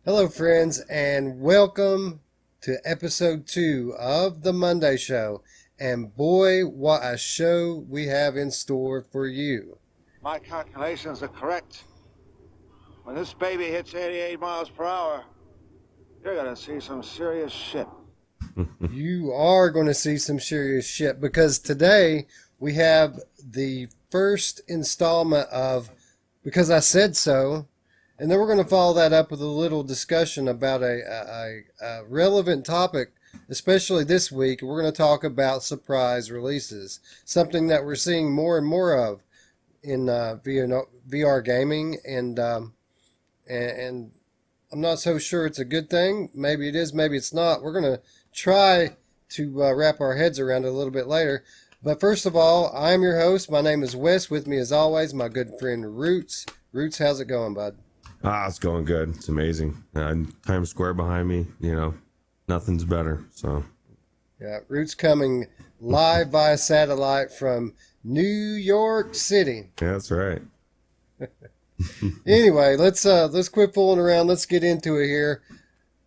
Hello, friends, and welcome to Episode 2 of The Monday Show. And boy, what a show we have in store for you. My calculations are correct. When this baby hits 88 miles per hour, you're gonna see some serious shit. You are going to see some serious shit because today we have the first installment of Because I Said So. And then we're going to follow that up with a little discussion about a relevant topic, especially this week. We're going to talk about surprise releases, something that we're seeing more and more of in VR gaming, and I'm not so sure it's a good thing. Maybe it is, maybe it's not. We're going to try to wrap our heads around it a little bit later. But first of all, I'm your host. My name is Wes. With me, as always, my good friend Ruuts. Ruuts, how's it going, bud? It's going good. It's amazing. Times Square behind me, nothing's better. So, yeah, Ruuts coming live via satellite from New York City. yeah, that's right. Anyway, let's quit fooling around. Let's get into it here.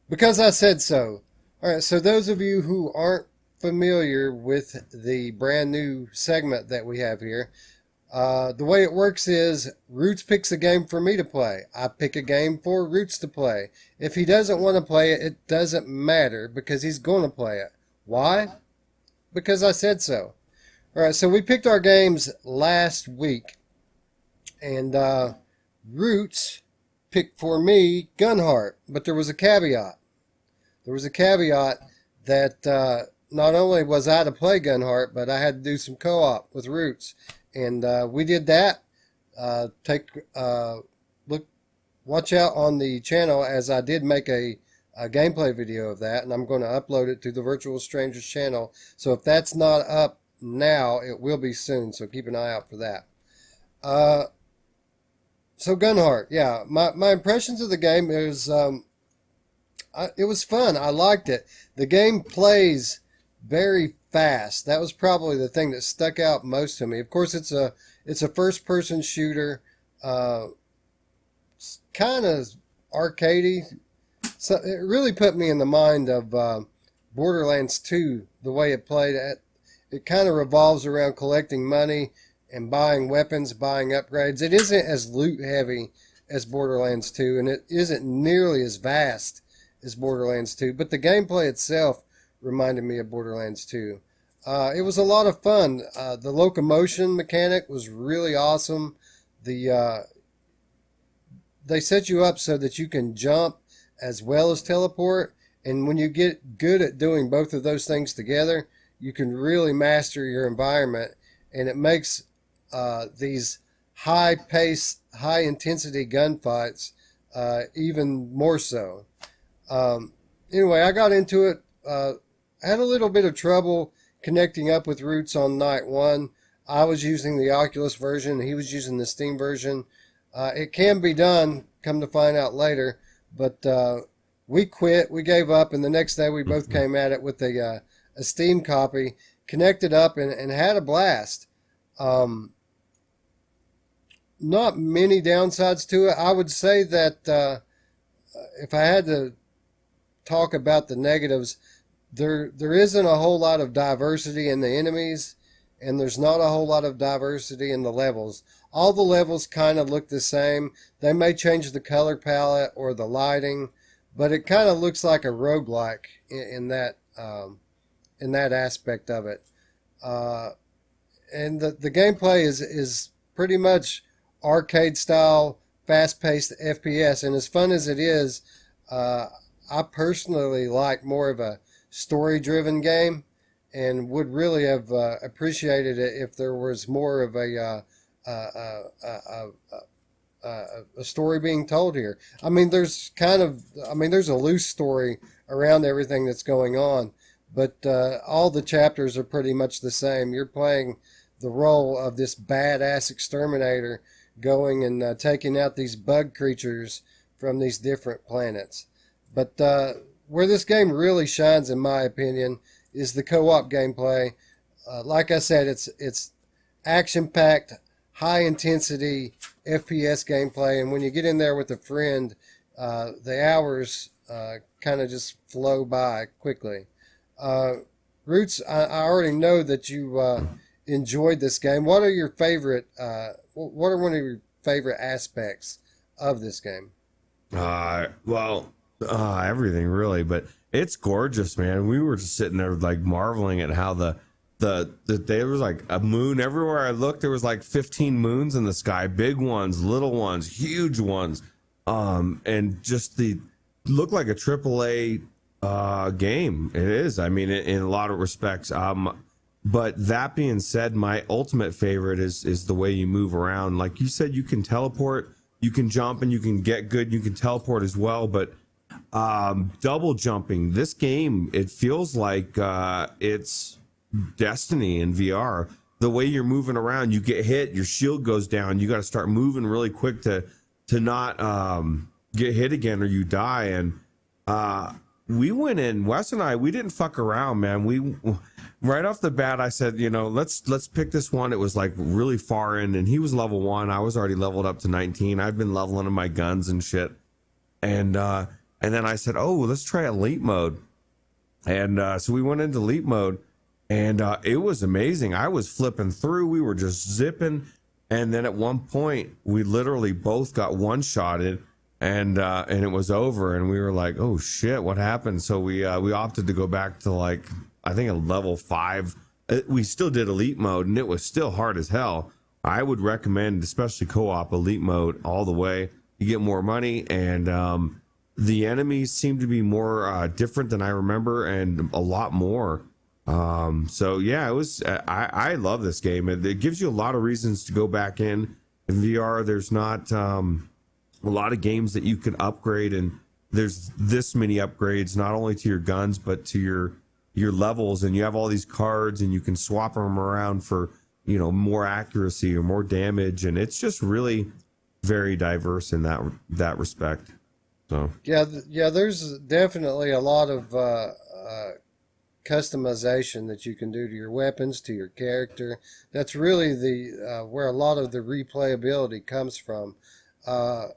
Because I said so. All right, so those of you who aren't familiar with the brand new segment that we have here, the way it works is Ruuts picks a game for me to play. I pick a game for Ruuts to play. If he doesn't want to play it, it doesn't matter because he's going to play it. Why? Because I said so. All right, so we picked our games last week, and Ruuts picked for me Gunheart, but there was a caveat. There was a caveat that not only was I to play Gunheart, but I had to do some co-op with Ruuts. And we did that. Watch out on the channel, as I did make a gameplay video of that, and I'm going to upload it to the Virtual Strangers channel. So if that's not up now, it will be soon. So keep an eye out for that. So Gunheart, yeah, my impressions of the game is it was fun. I liked it. The game plays very fast. That was probably the thing that stuck out most to me. Of course, it's a first person shooter, kind of arcadey. So it really put me in the mind of Borderlands 2. The way it played, it kind of revolves around collecting money and buying weapons, buying upgrades. It isn't as loot heavy as Borderlands 2, and it isn't nearly as vast as Borderlands 2. But the gameplay itself reminded me of Borderlands 2. It was a lot of fun. The locomotion mechanic was really awesome. They set you up so that you can jump as well as teleport. And when you get good at doing both of those things together, you can really master your environment. And it makes these high-paced, high-intensity gunfights even more so. Anyway, I got into it. I had a little bit of trouble connecting up with Ruuts on night one. I was using the Oculus version. He was using the Steam version. It can be done, come to find out later. But we quit. We gave up. And the next day we both came at it with a Steam copy, connected up, and had a blast. Not many downsides to it. I would say that if I had to talk about the negatives, there isn't a whole lot of diversity in the enemies, and there's not a whole lot of diversity in the levels. All the levels kind of look the same. They may change the color palette or the lighting, but it kind of looks like a roguelike in that aspect of it. And the gameplay is pretty much arcade style, fast paced FPS, and as fun as it is, I personally like more of a story-driven game, and would really have appreciated it if there was more of a story being told here. I mean, there's a loose story around everything that's going on, but all the chapters are pretty much the same. You're playing the role of this badass exterminator going and taking out these bug creatures from these different planets. But where this game really shines, in my opinion, is the co-op gameplay. Like I said, it's action-packed, high-intensity FPS gameplay, and when you get in there with a friend, the hours kind of just flow by quickly. Uh, Roots, I already know that you enjoyed this game. What are your favorite? What are one of your favorite aspects of this game? Well, everything really, but it's gorgeous, man. We were just sitting there like marveling at how there was like a moon everywhere I looked. There was like 15 moons in the sky, big ones, little ones, huge ones, and just the looked like a AAA game. It is. I mean, in a lot of respects. But that being said, my ultimate favorite is the way you move around. Like you said, you can teleport, you can jump, and you can get good. You can teleport as well, but double jumping. This game, it feels like it's Destiny in VR. The way you're moving around, you get hit, your shield goes down. You got to start moving really quick to not get hit again or you die. And we went in, Wes and I, we didn't fuck around, man. We right off the bat, I said, let's pick this one. It was like really far in, and he was level 1. I was already leveled up to 19. I'd been leveling in my guns and shit. And then I said, oh, let's try elite mode. And so we went into elite mode, and it was amazing. I was flipping through. We were just zipping. And then at one point, we literally both got one-shotted, and it was over. And we were like, oh, shit, what happened? So we opted to go back to, like, I think a level 5. We still did elite mode, and it was still hard as hell. I would recommend, especially co-op, elite mode all the way. You get more money, and the enemies seem to be more different than I remember, and a lot more. So yeah, it was. I love this game. It gives you a lot of reasons to go back in VR. There's not a lot of games that you can upgrade, and there's this many upgrades, not only to your guns but to your levels, and you have all these cards, and you can swap them around for more accuracy or more damage, and it's just really very diverse in that respect. So Yeah. There's definitely a lot of customization that you can do to your weapons, to your character. That's really the where a lot of the replayability comes from. Uh,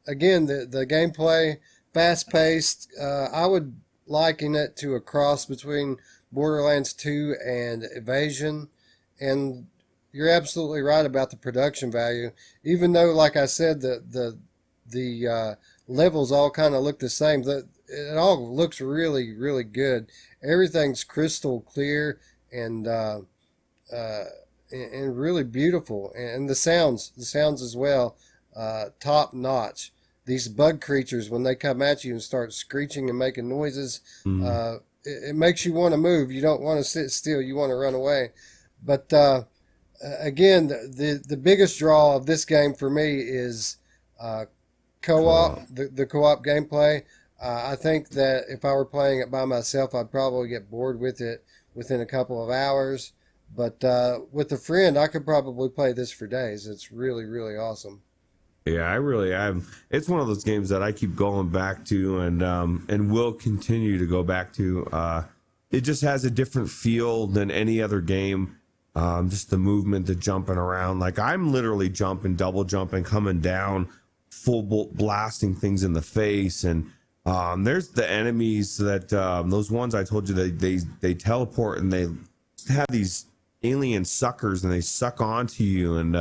Again, the gameplay, fast paced. I would liken it to a cross between Borderlands 2 and Evasion, and you're absolutely right about the production value. Even though, like I said, the levels all kind of look the same. It all looks really, really good. Everything's crystal clear and and really beautiful, and the sounds as well, top notch. These bug creatures, when they come at you and start screeching and making noises, mm, it makes you want to move. You don't want to sit still. You want to run away. But again, the biggest draw of this game for me is uh, co-op, co-op. the co-op gameplay. I think that if I were playing it by myself, I'd probably get bored with it within a couple of hours. But with a friend, I could probably play this for days. It's really, really awesome. Yeah, I really am. It's one of those games that I keep going back to, and will continue to go back to. It just has a different feel than any other game. Just the movement, the jumping around. Like I'm literally jumping, double jumping, coming down, full blasting things in the face, and there's the enemies that those ones I told you they teleport and they have these alien suckers and they suck onto you, and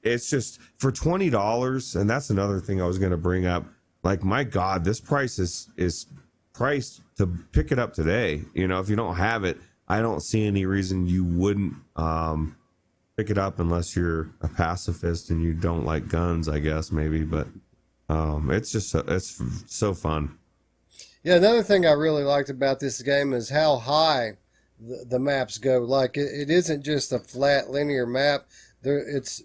it's just for $20, and that's another thing I was going to bring up. Like, my God, this price is priced to pick it up today. If you don't have it, I don't see any reason you wouldn't pick it up unless you're a pacifist and you don't like guns, I guess maybe. But it's just it's so fun. Yeah, another thing I really liked about this game is how high the maps go. Like it isn't just a flat linear map. It's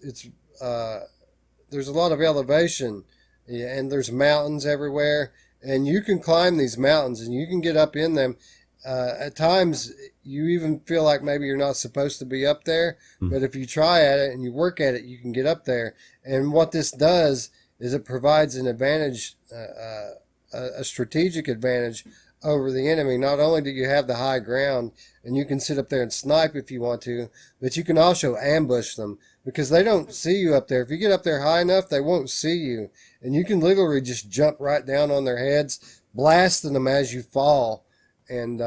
there's a lot of elevation, yeah, and there's mountains everywhere, and you can climb these mountains and you can get up in them. At times, you even feel like maybe you're not supposed to be up there, Mm. but if you try at it and you work at it, you can get up there. And what this does is it provides an advantage, a strategic advantage over the enemy. Not only do you have the high ground and you can sit up there and snipe if you want to, but you can also ambush them because they don't see you up there. If you get up there high enough, they won't see you, and you can literally just jump right down on their heads, blasting them as you fall. And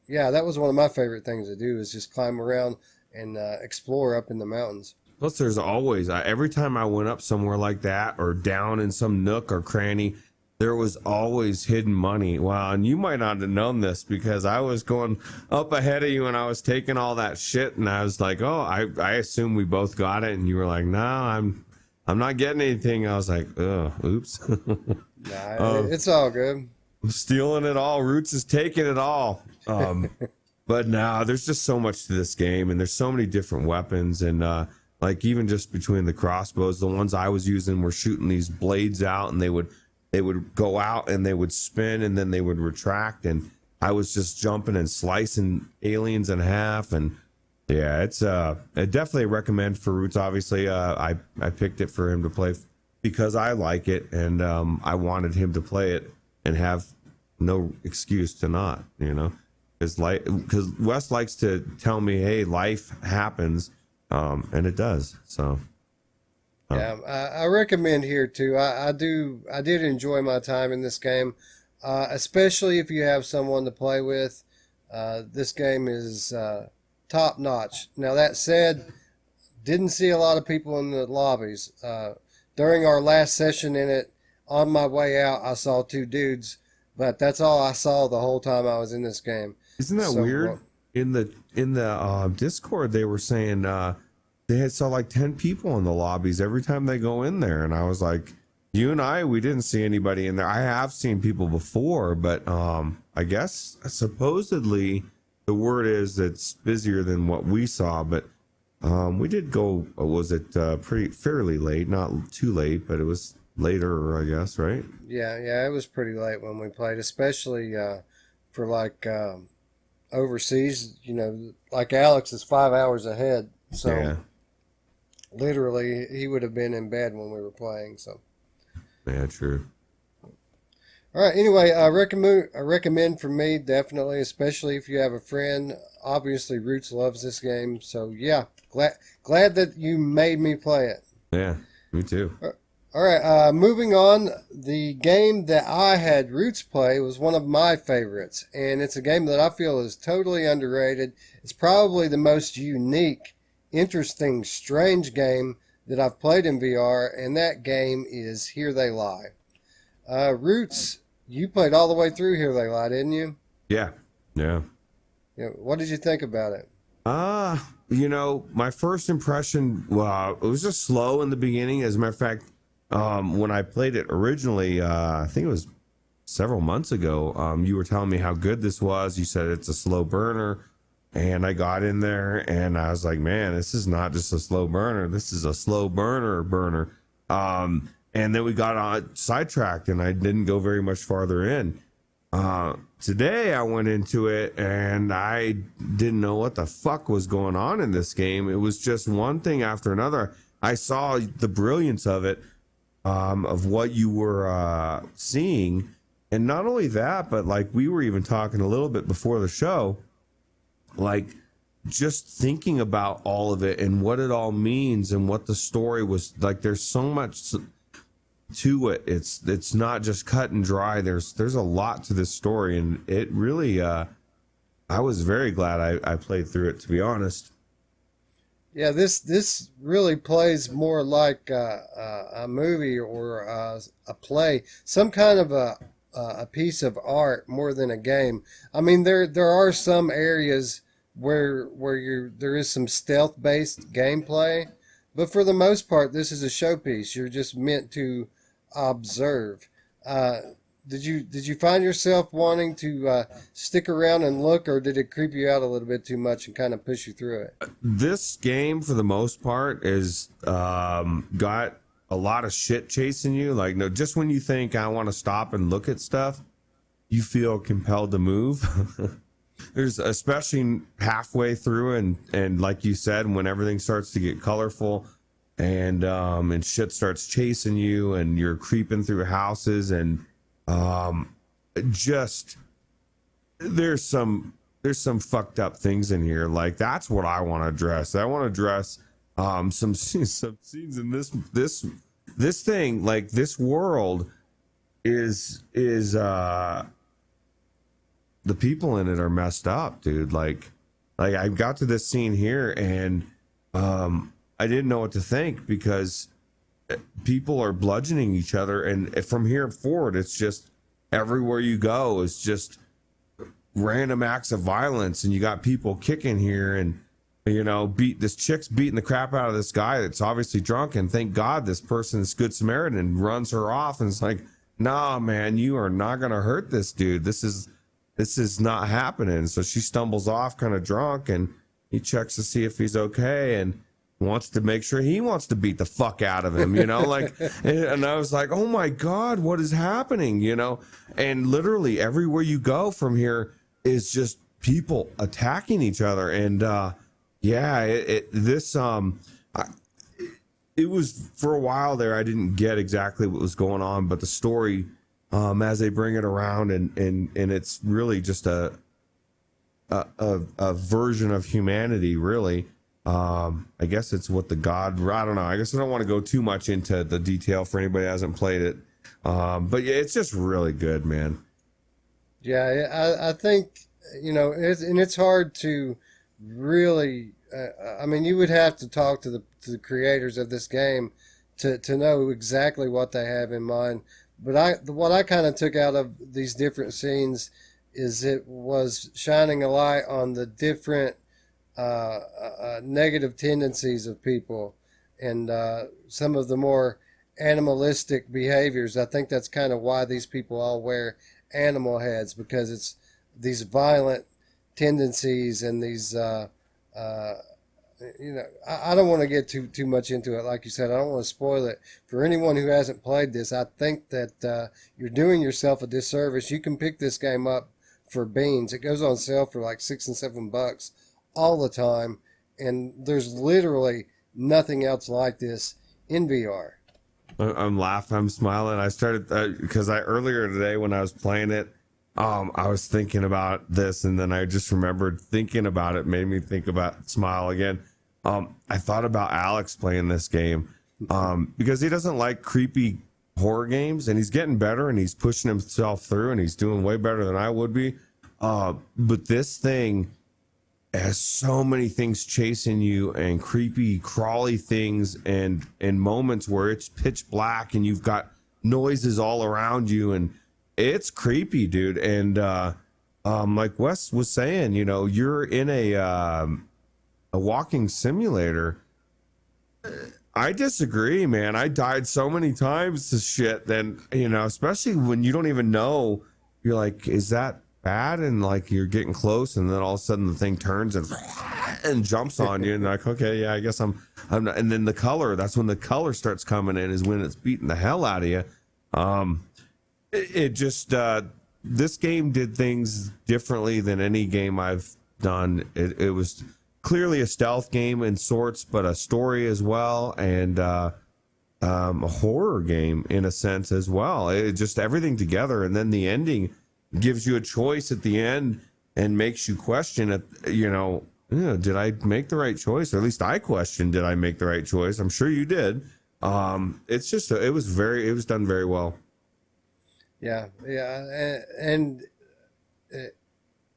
yeah, that was one of my favorite things to do is just climb around and explore up in the mountains. Plus, there's always every time I went up somewhere like that or down in some nook or cranny, there was always hidden money. Wow, and you might not have known this because I was going up ahead of you and I was taking all that shit, and I was like, "Oh, I assume we both got it," and you were like, "No, I'm not getting anything." I was like, "Oh, oops." Nah, it's all good. I'm stealing it all. Ruuts is taking it all. But now there's just so much to this game, and there's so many different weapons, and like even just between the crossbows, the ones I was using were shooting these blades out, and they would go out and they would spin and then they would retract, and I was just jumping and slicing aliens in half. And yeah, it's I definitely recommend for Ruuts. Obviously, I picked it for him to play because I like it, and I wanted him to play it and have no excuse to not, because Wes likes to tell me, hey, life happens, and it does. So yeah, I recommend here too. I did enjoy my time in this game, especially if you have someone to play with. This game is top notch. Now that said, didn't see a lot of people in the lobbies. During our last session in it, on my way out, I saw two dudes, but that's all I saw the whole time I was in this game. Isn't that weird? In the Discord, they were saying they had saw like 10 people in the lobbies every time they go in there, and I was like, you and we didn't see anybody in there. I have seen people before, but I guess supposedly the word is it's busier than what we saw. But we did go. Was it fairly late? Not too late, but it was later, I guess, right? Yeah, it was pretty late when we played, especially for like overseas. Like Alex is 5 hours ahead, so Yeah. literally he would have been in bed when we were playing. So Yeah, true. all right. Anyway, I recommend for me definitely, especially if you have a friend. Obviously, Ruuts loves this game, so yeah, glad that you made me play it. Yeah, me too. All right, moving on. The game that I had Ruuts play was one of my favorites, and it's a game that I feel is totally underrated. It's probably the most unique, interesting, strange game that I've played in VR, and that game is Here They Lie. Ruuts, you played all the way through Here They Lie, didn't you? Yeah. What did you think about it? My first impression, well, it was just slow in the beginning. As a matter of fact, when I played it originally, I think it was several months ago, you were telling me how good this was. You said it's a slow burner, and I got in there and I was like, man, this is not just a slow burner. This is a slow burner. And then we got on sidetracked and I didn't go very much farther in. Today I went into it and I didn't know what the fuck was going on in this game. It was just one thing after another. I saw the brilliance of it, of what you were seeing. And not only that, but like we were even talking a little bit before the show, like just thinking about all of it and what it all means and what the story was like. There's so much to it. It's not just cut and dry. There's a lot to this story, and it really I was very glad I played through it, to be honest. Yeah, this really plays more like a movie or a play, some kind of a piece of art more than a game. I mean, there are some areas where there is some stealth based gameplay, but for the most part, this is a showpiece. You're just meant to observe. Did you find yourself wanting to stick around and look, or did it creep you out a little bit too much and kind of push you through it? This game, for the most part, is got a lot of shit chasing you. Like, no, just when you think I want to stop and look at stuff, you feel compelled to move. There's especially halfway through, and like you said, when everything starts to get colorful, and shit starts chasing you, and you're creeping through houses, and just there's some fucked up things in here. Like, that's what I want to address. I want to address some scenes in this thing, like this world is the people in it are messed up, dude. Like I got to this scene here and I didn't know what to think because people are bludgeoning each other, and from here forward it's just everywhere you go is just random acts of violence, and you got people kicking here, and beat this chick's beating the crap out of this guy that's obviously drunk, and thank God this person is good Samaritan and runs her off, and it's like, nah man, you are not gonna hurt this dude. This is not happening. So she stumbles off kind of drunk, and he checks to see if he's okay and wants to make sure he wants to beat the fuck out of him, like, and I was like, oh my God, what is happening, and literally everywhere you go from here is just people attacking each other. And yeah, it was, for a while there I didn't get exactly what was going on, but the story, as they bring it around, and it's really just a version of humanity, really. I guess it's what the god, I don't know, I guess I don't want to go too much into the detail for anybody who hasn't played it, but yeah, it's just really good, man. Yeah, I think it's hard to really. I mean, you would have to talk to the creators of this game to know exactly what they have in mind. But what I kind of took out of these different scenes is it was shining a light on the different negative tendencies of people, and some of the more animalistic behaviors. I think that's kind of why these people all wear animal heads, because it's these violent tendencies and these I don't want to get too much into it. Like you said, I don't want to spoil it for anyone who hasn't played this. I think that you're doing yourself a disservice. You can pick this game up for beans. It goes on sale for like $6 and $7 all the time, and there's literally nothing else like this in VR. I'm laughing, I'm smiling. I started because I earlier today when I was playing it, I was thinking about this, and then I just remembered thinking about it, made me think about smile again. I thought about Alex playing this game because he doesn't like creepy horror games, and he's getting better, and he's pushing himself through, and he's doing way better than I would be. But this thing has so many things chasing you, and creepy crawly things, and moments where it's pitch black and you've got noises all around you, and it's creepy, dude. And like Wes was saying, you're in a walking simulator. I disagree, man. I died so many times to shit. Then, especially when you don't even know, you're like, is that bad? And like you're getting close, and then all of a sudden the thing turns and jumps on you, and like, okay, yeah, I guess I'm not. And then the color, that's when the color starts coming in, is when it's beating the hell out of you. It just this game did things differently than any game I've done. It was clearly a stealth game in sorts, but a story as well, and a horror game in a sense as well. It just everything together, and then the ending gives you a choice at the end and makes you question it. Did I make the right choice? Or at least I questioned, did I make the right choice? I'm sure you did. It's just it was done very well. Yeah, and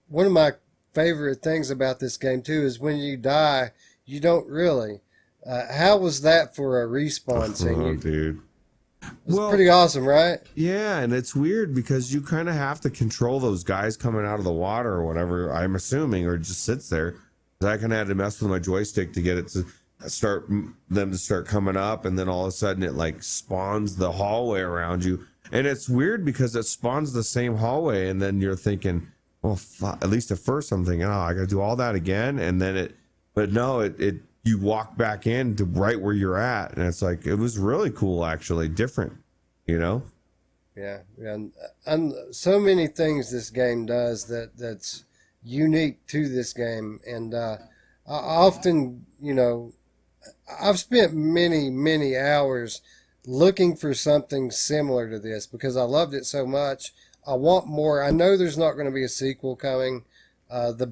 one of my favorite things about this game too is when you die, you don't really. How was that for a respawn scene? Oh, dude. It's pretty awesome, right? Yeah, and it's weird because you kind of have to control those guys coming out of the water or whatever, I'm assuming, or it just sits there. I kind of had to mess with my joystick to get it to start coming up, and then all of a sudden it like spawns the hallway around you. And it's weird because it spawns the same hallway, and then you're thinking, well, at least at first I'm thinking, oh, I got to do all that again, and then but no, you walk back in to right where you're at, and it's like, it was really cool, actually, different, Yeah, and so many things this game does that's unique to this game, and I often, I've spent many hours looking for something similar to this because I loved it so much. I want more. I know there's not going to be a sequel coming. The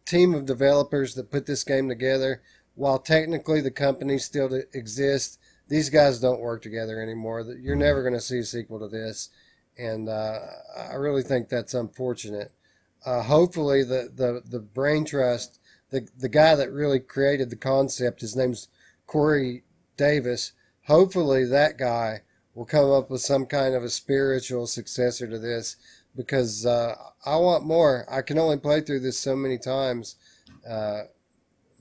team of developers that put this game together, while technically the company still exists, these guys don't work together anymore. You're never going to see a sequel to this, and I really think that's unfortunate. Hopefully, the brain trust, the guy that really created the concept, his name's Corey Davis. Hopefully, that guy will come up with some kind of a spiritual successor to this, because I want more. I can only play through this so many times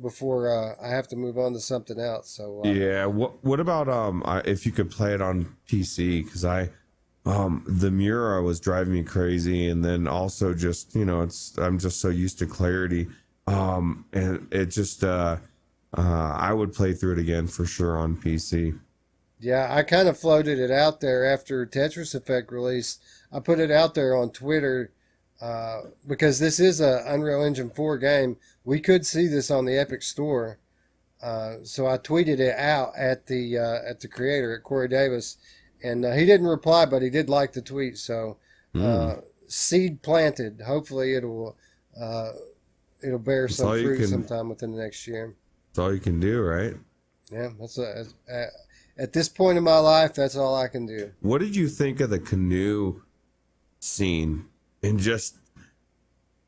before I have to move on to something else. So yeah. What about if you could play it on PC? Because the Mura was driving me crazy, and then also just I'm just so used to clarity, and it just I would play through it again for sure on PC. yeah, I kind of floated it out there after Tetris Effect release. I put it out there on Twitter because this is a Unreal Engine 4 game. We could see this on the Epic Store. So I tweeted it out at the creator, at Corey Davis, and he didn't reply, but he did like the tweet. So seed planted. Hopefully it'll bear That's some all you fruit can. sometime within the next year. That's all you can do, right? Yeah, at this point in my life, that's all I can do. What did you think of the canoe scene and just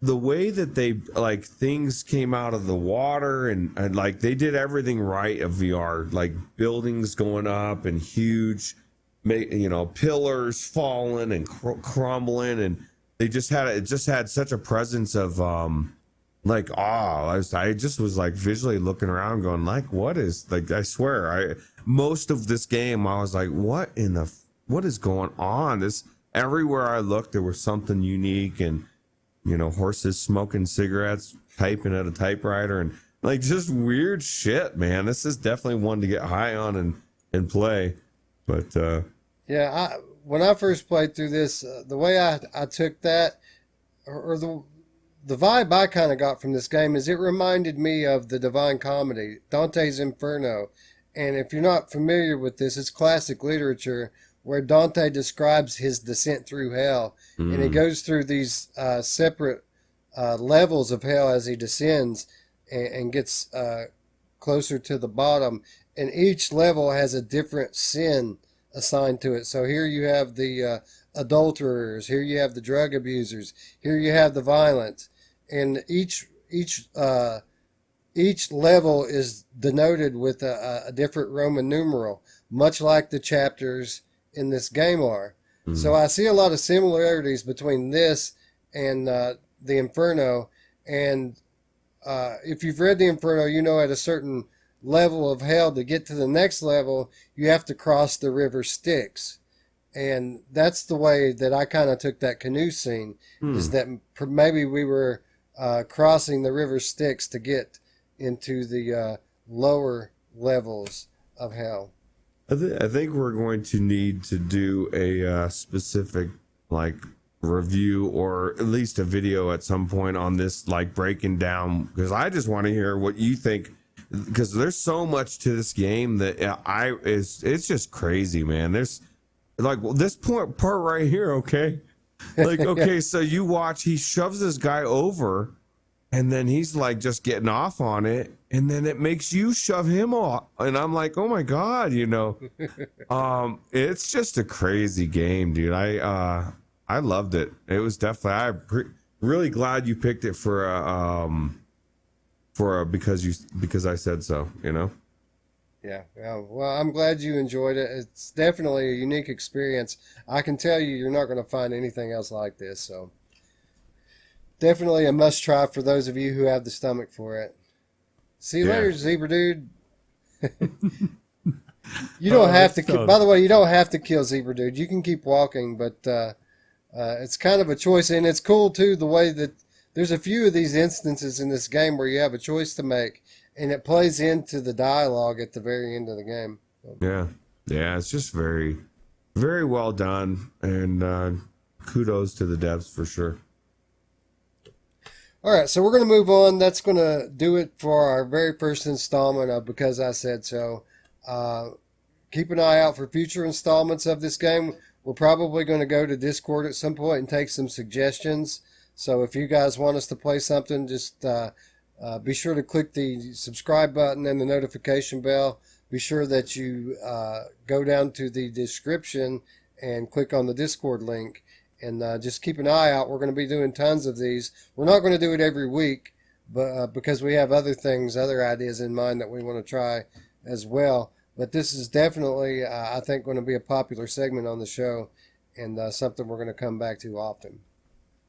the way that they like things came out of the water and like they did everything right of VR, like buildings going up and huge, pillars falling and crumbling, and it just had such a presence of like awe. I just was like visually looking around going like, what is, like, I swear most of this game I was like, what is going on? This, everywhere I looked there was something unique, and horses smoking cigarettes, typing at a typewriter, and like just weird shit, man. This is definitely one to get high on and play. But Yeah, when I first played through this, the way I took that, or the vibe I kind of got from this game is it reminded me of the Divine Comedy, Dante's Inferno. And if you're not familiar with this, it's classic literature where Dante describes his descent through hell. And he goes through these separate levels of hell as he descends and gets closer to the bottom. And each level has a different sin assigned to it. So here you have the adulterers, here you have the drug abusers, here you have the violence, and each level is denoted with a different Roman numeral, much like the chapters in this game are. So I see a lot of similarities between this and the Inferno. And if you've read the Inferno, at a certain level of hell, to get to the next level, you have to cross the river Styx. And that's the way that I kind of took that canoe scene, is that maybe we were crossing the river Styx to get into the lower levels of hell. I think we're going to need to do a specific like review, or at least a video at some point on this, like breaking down, because I just want to hear what you think, because there's so much to this game that it's just crazy, man. There's like this part right here, okay? Like, okay, so you watch, he shoves this guy over, and then he's like just getting off on it, and then it makes you shove him off, and I'm like, oh my god, it's just a crazy game, dude. I loved it. It was definitely, really glad you picked it for because I said so, Yeah, well, I'm glad you enjoyed it. It's definitely a unique experience. I can tell you're not going to find anything else like this. So definitely a must try for those of you who have the stomach for it. See you later, Zebra Dude. You don't have to. By the way, you don't have to kill Zebra Dude. You can keep walking, but it's kind of a choice, and it's cool too the way that there's a few of these instances in this game where you have a choice to make, and it plays into the dialogue at the very end of the game. Yeah, it's just very, very well done, and kudos to the devs for sure. All right, so we're going to move on. That's going to do it for our very first installment of Because I Said So. Keep an eye out for future installments of this game. We're probably going to go to Discord at some point and take some suggestions. So if you guys want us to play something, just be sure to click the subscribe button and the notification bell. Be sure that you go down to the description and click on the Discord link. And just keep an eye out. We're going to be doing tons of these. We're not going to do it every week, but because we have other things, other ideas in mind that we want to try as well. But this is definitely, I think, going to be a popular segment on the show, and something we're going to come back to often.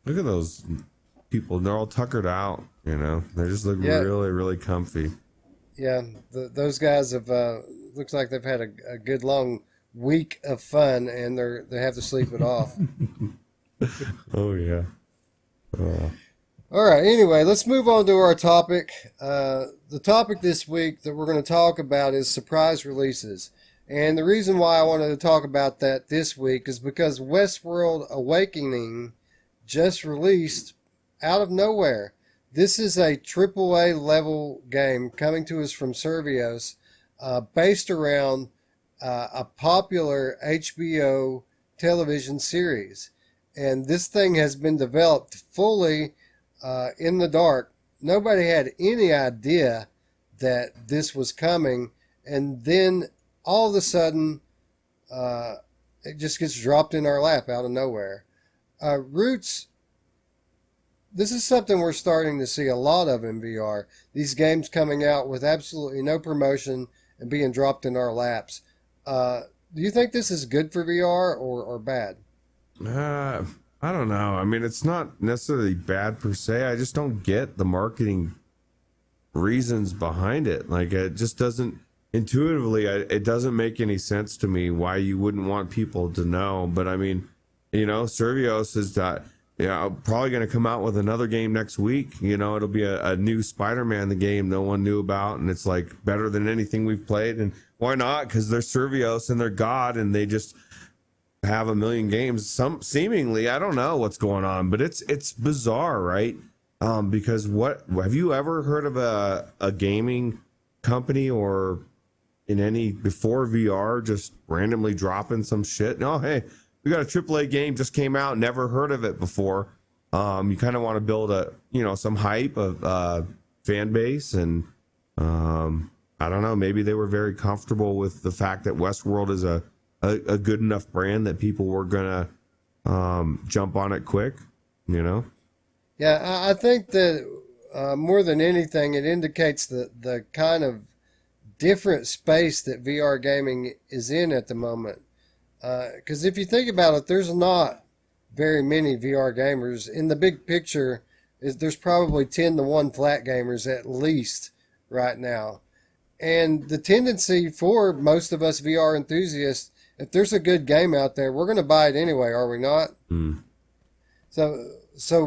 Look at those people. They're all tuckered out, you know. They just look really, really comfy. Yeah, those guys have, looks like they've had a good long week of fun, and they have to sleep it off. Oh, yeah. All right, anyway, let's move on to our topic. The topic this week that we're going to talk about is surprise releases. And the reason why I wanted to talk about that this week is because Westworld Awakening just released out of nowhere. This is a AAA level game coming to us from Survios, based around a popular HBO television series. And this thing has been developed fully in the dark. Nobody had any idea that this was coming, and then all of a sudden it just gets dropped in our lap out of nowhere. Ruuts, this is something we're starting to see a lot of in VR. These games coming out with absolutely no promotion and being dropped in our laps. Do you think this is good for VR or bad? I don't know. I mean, it's not necessarily bad per se. I just don't get the marketing reasons behind it. Like, it just doesn't intuitively. It doesn't make any sense to me why you wouldn't want people to know. But I mean, you know, Survios is that. Yeah, probably going to come out with another game next week. You know, it'll be a new Spider-Man, the game no one knew about, and it's like better than anything we've played. And why not? Because they're Survios and they're God, and they just have a million games. Some seemingly, I don't know what's going on, but it's bizarre, right? Because what have you ever heard of a gaming company or in any before VR just randomly dropping some shit? No, hey, we got a AAA game just came out, never heard of it before. You kind of want to build some hype of fan base, and I don't know, maybe they were very comfortable with the fact that Westworld is a good enough brand that people were gonna jump on it quick, you know. Yeah, I think that more than anything, it indicates the kind of different space that VR gaming is in at the moment. Because if you think about it, there's not very many VR gamers. In the big picture, there's probably 10 to 1 flat gamers at least right now. And the tendency for most of us VR enthusiasts, if there's a good game out there, we're going to buy it anyway, are we not? Mm. So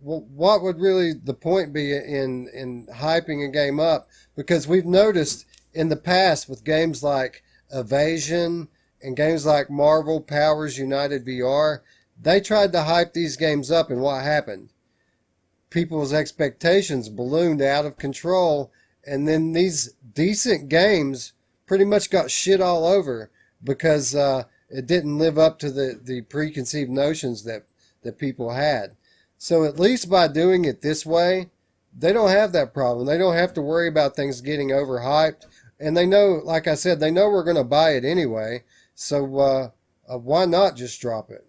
what would really the point be in hyping a game up? Because we've noticed in the past with games like Evasion and games like Marvel Powers United VR, they tried to hype these games up, and what happened? People's expectations ballooned out of control, and then these decent games pretty much got shit all over because it didn't live up to the preconceived notions that people had. So at least by doing it this way, they don't have that problem. They don't have to worry about things getting overhyped, and they know, like I said, they know we're going to buy it anyway. So why not just drop it?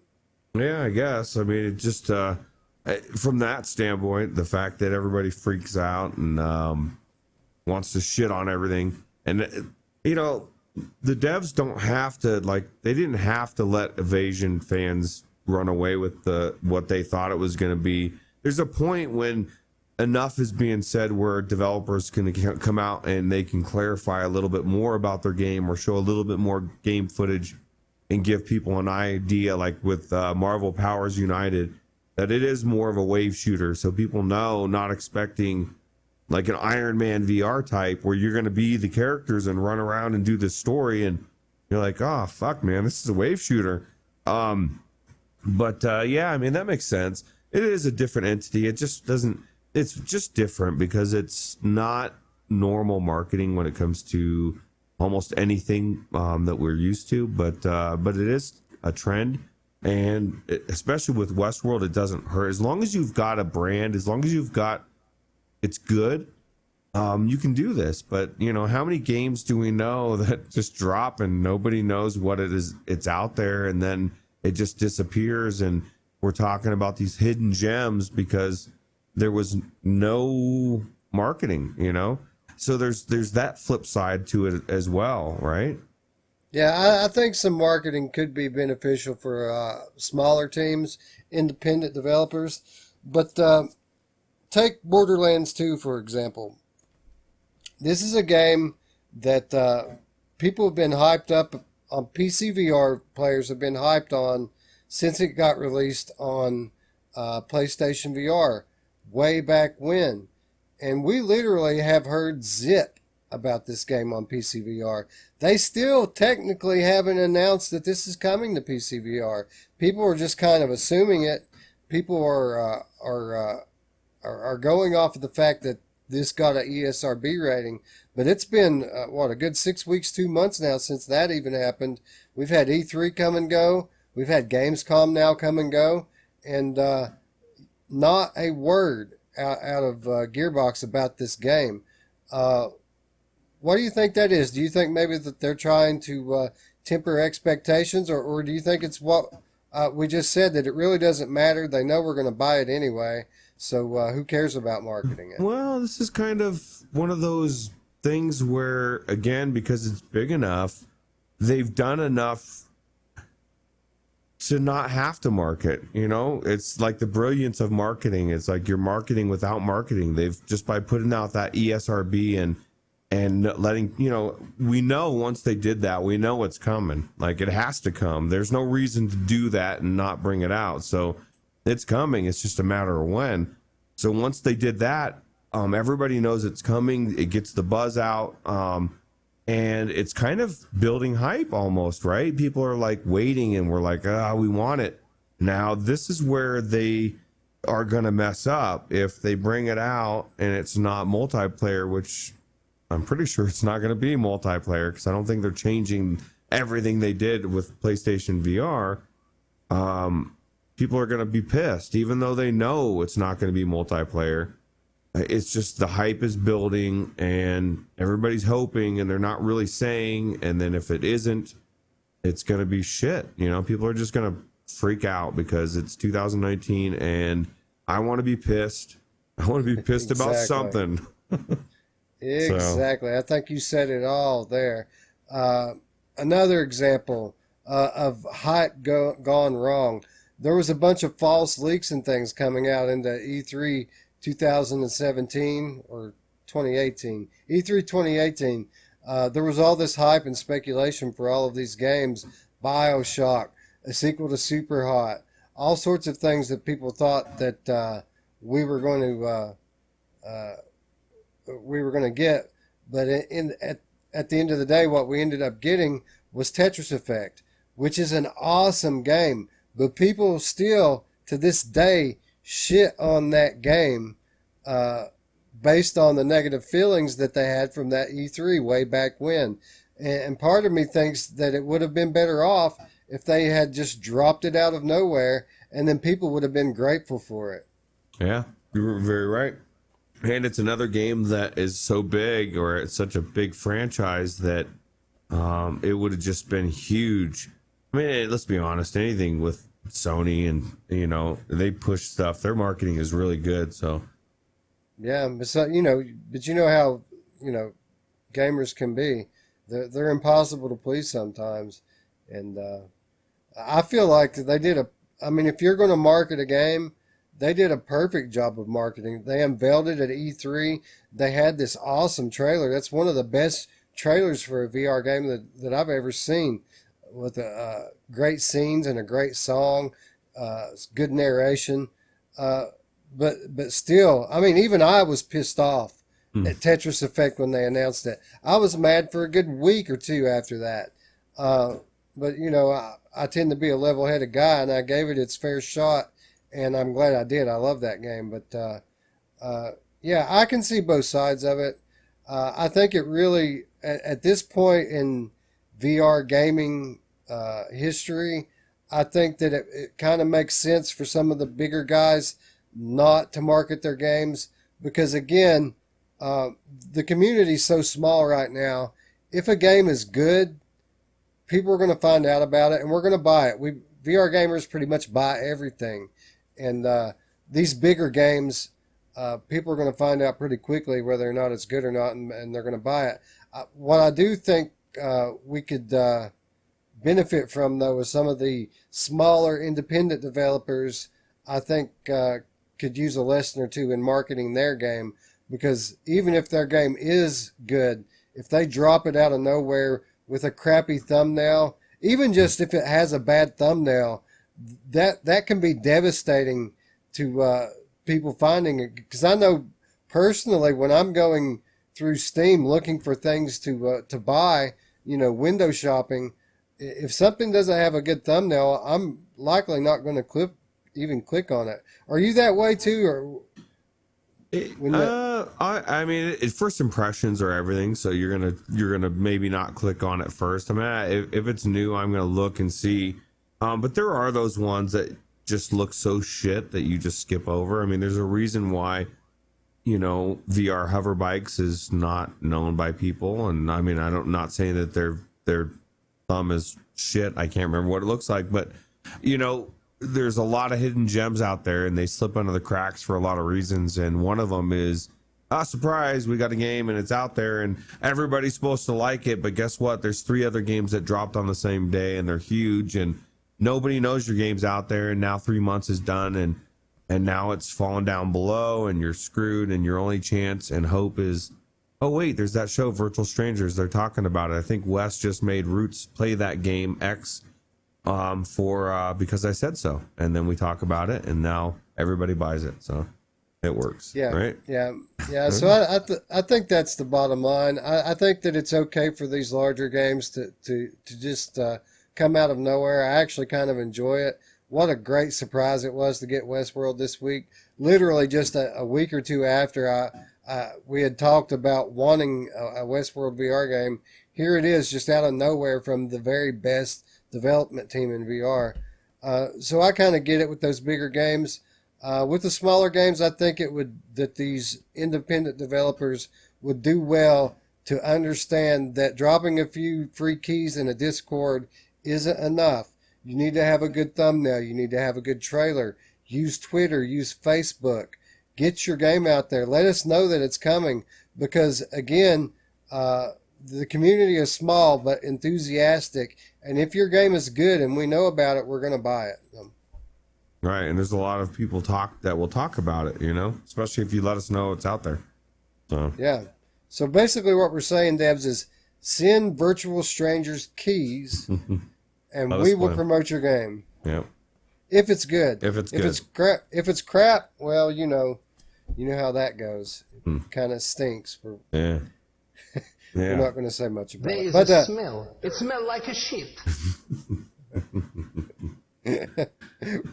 Yeah, I guess. I mean, it just from that standpoint, the fact that everybody freaks out and wants to shit on everything, and you know, the devs don't have to they didn't have to let Evasion fans run away with what they thought it was going to be. There's a point when enough is being said where developers can come out and they can clarify a little bit more about their game or show a little bit more game footage and give people an idea, like with Marvel Powers United, that it is more of a wave shooter. So people know, not expecting like an Iron Man VR type where you're going to be the characters and run around and do this story. And you're like, oh, fuck, man, this is a wave shooter. But yeah, I mean, that makes sense. It is a different entity. It just doesn't. It's just different because it's not normal marketing when it comes to almost anything that we're used to. But it is a trend, And especially with Westworld, it doesn't hurt. As long as you've got a brand, as long as you've got it's good, you can do this. But you know, how many games do we know that just drop and nobody knows what it is? It's out there and then it just disappears. And we're talking about these hidden gems because there was no marketing, you know. So there's that flip side to it as well, right? Yeah, I think some marketing could be beneficial for smaller teams, independent developers. But take Borderlands 2, for example. This is a game that people have been hyped up on. PC VR players have been hyped on since it got released on PlayStation VR way back when. And we literally have heard zip about this game on PC VR. They still technically haven't announced that this is coming to PC VR. People are just kind of assuming it. People are going off of the fact that this got an ESRB rating, but it's been a good 6 weeks, 2 months now since that even happened. We've had E3 come and go. We've had Gamescom now come and go, and not a word out of Gearbox about this game. What do you think that is? Do you think maybe that they're trying to temper expectations, or do you think it's what we just said, that it really doesn't matter? They know we're going to buy it anyway, so who cares about marketing it? Well, this is kind of one of those things where, again, because it's big enough, they've done enough to not have to market. You know, it's like the brilliance of marketing. It's like you're marketing without marketing. They've just by putting out that ESRB and letting, you know, we know once they did that, we know it's coming. Like it has to come. There's no reason to do that and not bring it out. So it's coming. It's just a matter of when. So once they did that, everybody knows it's coming. It gets the buzz out. And it's kind of building hype almost, right? People are like waiting and we're like, we want it. Now, this is where they are going to mess up if they bring it out and it's not multiplayer, which I'm pretty sure it's not going to be multiplayer because I don't think they're changing everything they did with PlayStation VR. People are going to be pissed, even though they know it's not going to be multiplayer. It's just the hype is building and everybody's hoping and they're not really saying. And then if it isn't, it's going to be shit. You know, people are just going to freak out because it's 2019 and I want to be pissed. I want to be pissed about something. Exactly. I think you said it all there. Another example of hype gone wrong. There was a bunch of false leaks and things coming out into E3 2017 or 2018. E3 2018. There was all this hype and speculation for all of these games. BioShock, a sequel to Super Hot, all sorts of things that people thought that we were going to get, but at the end of the day, what we ended up getting was Tetris Effect, which is an awesome game, but people still to this day shit on that game based on the negative feelings that they had from that E3 way back when. And part of me thinks that it would have been better off if they had just dropped it out of nowhere and then people would have been grateful for it. Yeah, you were very right. And it's another game that is so big, or it's such a big franchise that it would have just been huge. I mean, let's be honest, anything with Sony and, you know, they push stuff. Their marketing is really good. So, yeah, but you know how, you know, gamers can be. They're impossible to please sometimes. And I feel like they did if you're going to market a game, they did a perfect job of marketing. They unveiled it at E3. They had this awesome trailer. That's one of the best trailers for a VR game that I've ever seen, with great scenes and a great song, good narration. But still, I mean, even I was pissed off at Tetris Effect when they announced it. I was mad for a good week or two after that. But, you know, I tend to be a level-headed guy, and I gave it its fair shot. And I'm glad I did. I love that game. But, yeah, I can see both sides of it. I think it really, at this point in VR gaming history, I think that it kind of makes sense for some of the bigger guys not to market their games because, again, uh, the community's so small right now. If a game is good, people are going to find out about it and we're going to buy it. We VR gamers pretty much buy everything, and these bigger games, people are going to find out pretty quickly whether or not it's good or not, and they're going to buy it. What I do think we could benefit from, though, is some of the smaller independent developers. I think could use a lesson or two in marketing their game because even if their game is good, if they drop it out of nowhere with a crappy thumbnail, even just if it has a bad thumbnail, that can be devastating to people finding it. Because I know personally when I'm going through Steam looking for things to buy, window shopping, if something doesn't have a good thumbnail, I'm likely not going to even click on it. Are you that way too, or? I mean, first impressions are everything. So you're gonna maybe not click on it first. I mean, if it's new, I'm gonna look and see. But there are those ones that just look so shit that you just skip over. I mean, there's a reason why, VR hover bikes is not known by people. And I mean, not saying that their thumb is shit. I can't remember what it looks like, but there's a lot of hidden gems out there and they slip under the cracks for a lot of reasons. And one of them is, surprise, we got a game and it's out there and everybody's supposed to like it. But guess what? There's 3 other games that dropped on the same day and they're huge and nobody knows your game's out there. And now 3 months is done and now it's fallen down below and you're screwed and your only chance and hope is, oh wait, there's that show Virtual Strangers. They're talking about it. I think Wes just made Ruuts play that game X for because I said so, and then we talk about it, and now everybody buys it, so it works. Yeah, right. Yeah. So I think that's the bottom line. I think that it's okay for these larger games to just come out of nowhere. I actually kind of enjoy it. What a great surprise it was to get Westworld this week. Literally just a week or two after we had talked about wanting a Westworld VR game. Here it is, just out of nowhere from the very best development team in VR. So I kind of get it with those bigger games. With the smaller games, I think that these independent developers would do well to understand that dropping a few free keys in a Discord isn't enough. You need to have a good thumbnail. You need to have a good trailer. Use Twitter. Use Facebook. Get your game out there. Let us know that it's coming because, again, the community is small but enthusiastic, and if your game is good and we know about it, we're going to buy it. Right, and there's a lot of people that will talk about it, especially if you let us know it's out there. So yeah. So basically what we're saying, Debs, is send Virtual Strangers keys and we will promote your game. Yeah. If it's good. If it's crap, well, you know how that goes. It kind of stinks. Yeah. We're not going to say much about it. There is a smell. It smells like a shit.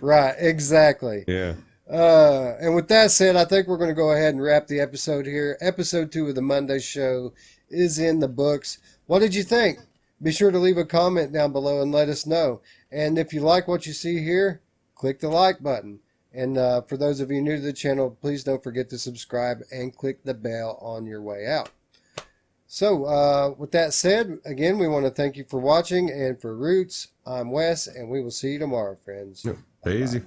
Right, exactly. Yeah. And with that said, I think we're going to go ahead and wrap the episode here. Episode 2 of the Monday show is in the books. What did you think? Be sure to leave a comment down below and let us know. And if you like what you see here, click the like button. And for those of you new to the channel, please don't forget to subscribe and click the bell on your way out. So, with that said, again, we want to thank you for watching. And for Ruuts, I'm Wes, and we will see you tomorrow, friends. Stay easy.